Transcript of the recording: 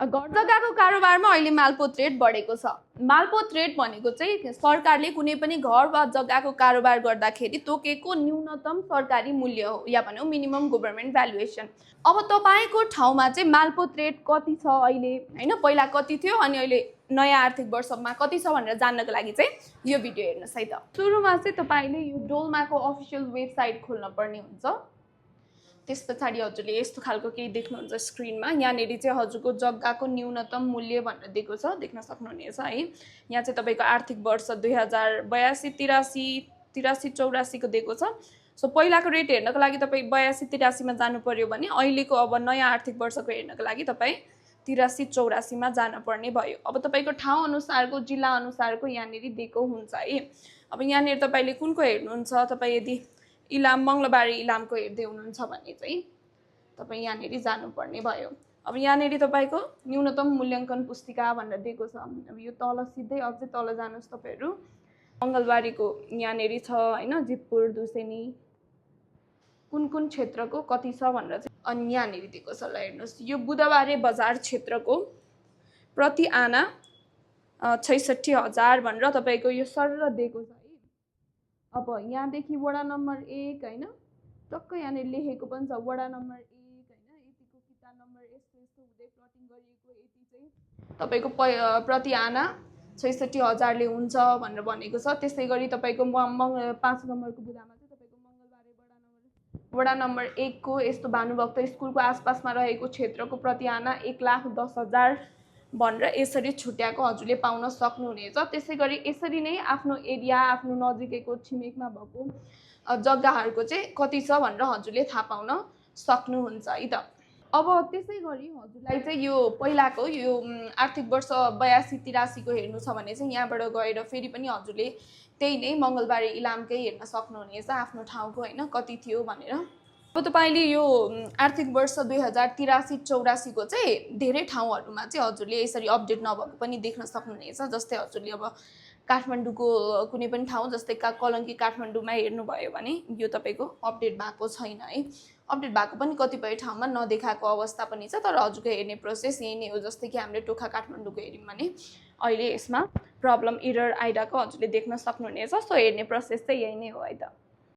घर जग्गाको कारोबारमा अहिले मालपोत रेट बढेको छ। मालपोत रेट भनेको चाहिँ सरकारले कुनै पनि घर वा जग्गाको कारोबार गर्दाखेरि तोकेको न्यूनतम सरकारी मूल्य हो, या भनौँ मिनिमम गभर्नमेन्ट भ्यालुएसन। अब तपाईँको ठाउँमा चाहिँ मालपोत रेट कति छ अहिले, होइन, पहिला कति थियो अनि अहिले नयाँ आर्थिक वर्षमा कति छ भनेर जान्नको लागि चाहिँ यो भिडियो हेर्नुहोस् है त। सुरुमा चाहिँ तपाईँले यो डोल्माको अफिसियल वेबसाइट खोल्न पर्ने हुन्छ। त्यस पछाडि हजुरले यस्तो खालको केही देख्नुहुन्छ स्क्रिनमा। यहाँनिर चाहिँ हजुरको जग्गाको न्यूनतम मूल्य भनेर दिएको छ, देख्न सक्नुहुनेछ है। यहाँ चाहिँ तपाईँको आर्थिक वर्ष 2082-83 को दिएको छ। सो पहिलाको रेट हेर्नको लागि तपाईँ 82-83 मा जानु पर्यो भने अहिलेको अब नयाँ आर्थिक वर्षको हेर्नको लागि तपाईँ 83-84 मा जानुपर्ने भयो। अब तपाईँको ठाउँ अनुसारको, जिल्ला अनुसारको यहाँनिर दिएको हुन्छ है। अब यहाँनिर तपाईँले कुनको हेर्नुहुन्छ, तपाईँ यदि इलाम मङ्गलबारी इलामको हेर्दै हुनुहुन्छ भने चाहिँ तपाईँ यहाँनिर जानुपर्ने भयो। अब यहाँनिर तपाईँको न्यूनतम मूल्याङ्कन पुस्तिका भनेर दिएको छ। अब यो तल सिधै अझै तल जानुहोस् तपाईँहरू, मङ्गलबारीको यहाँनिर छ होइन, जितपुर, दुसेनी, कुन क्षेत्रको कति छ भनेर चाहिँ अनि यहाँनिर दिएको छ। ल हेर्नुहोस्, यो बुधबारे बजार क्षेत्रको प्रति आना 66,000 भनेर तपाईँको यो सरल दिएको छ। अब यहाँदेखि वडा नम्बर 1 होइन, टक्क यहाँनिर लेखेको पनि छ वडा नम्बर 1 होइन, यतिको किता नम्बर यस्तो यस्तो हुँदै प्लटिङ गरिएको यति चाहिँ तपाईँको प्रति आना 66,000 ले हुन्छ भनेर भनेको छ। त्यसै गरी तपाईँको 5 नम्बरको बुदामा चाहिँ तपाईँको मङ्गलबारे वडा नम्बर 1 को यस्तो भानुभक्त स्कुलको आसपासमा रहेको क्षेत्रको प्रति आना 1,10,000 भनेर यसरी छुट्याएको हजुरले पाउन सक्नुहुनेछ। त्यसै गरी यसरी नै आफ्नो एरिया, आफ्नो नजिकैको छिमेकमा भएको जग्गाहरूको चाहिँ कति छ भनेर हजुरले थाहा पाउन सक्नुहुन्छ है त। अब त्यसै गरी हजुरलाई चाहिँ यो पहिलाको यो आर्थिक वर्ष 82-83 को हेर्नु छ भने चाहिँ यहाँबाट गएर फेरि पनि हजुरले त्यही नै मङ्गलबारी इलामकै हेर्न सक्नुहुनेछ आफ्नो ठाउँको होइन कति थियो भनेर। अब तपाईँले यो आर्थिक वर्ष 2083-84 को चाहिँ धेरै ठाउँहरूमा चाहिँ हजुरले यसरी अपडेट नभएको पनि देख्न सक्नुहुनेछ। जस्तै हजुरले अब काठमाडौँको कुनै पनि ठाउँ जस्तै कलङ्की काठमाडौँमा हेर्नुभयो भने यो तपाईँको अपडेट भएको छैन है। अपडेट भएको पनि कतिपय ठाउँमा नदेखाएको अवस्था पनि छ, तर हजुरको हेर्ने प्रोसेस यही नै हो। जस्तै कि हामीले टोखा काठमाडौँको हेऱ्यौँ भने अहिले यसमा प्रब्लम एरर आइरहेको हजुरले देख्न सक्नुहुनेछ। सो हेर्ने प्रोसेस चाहिँ यही नै हो है त।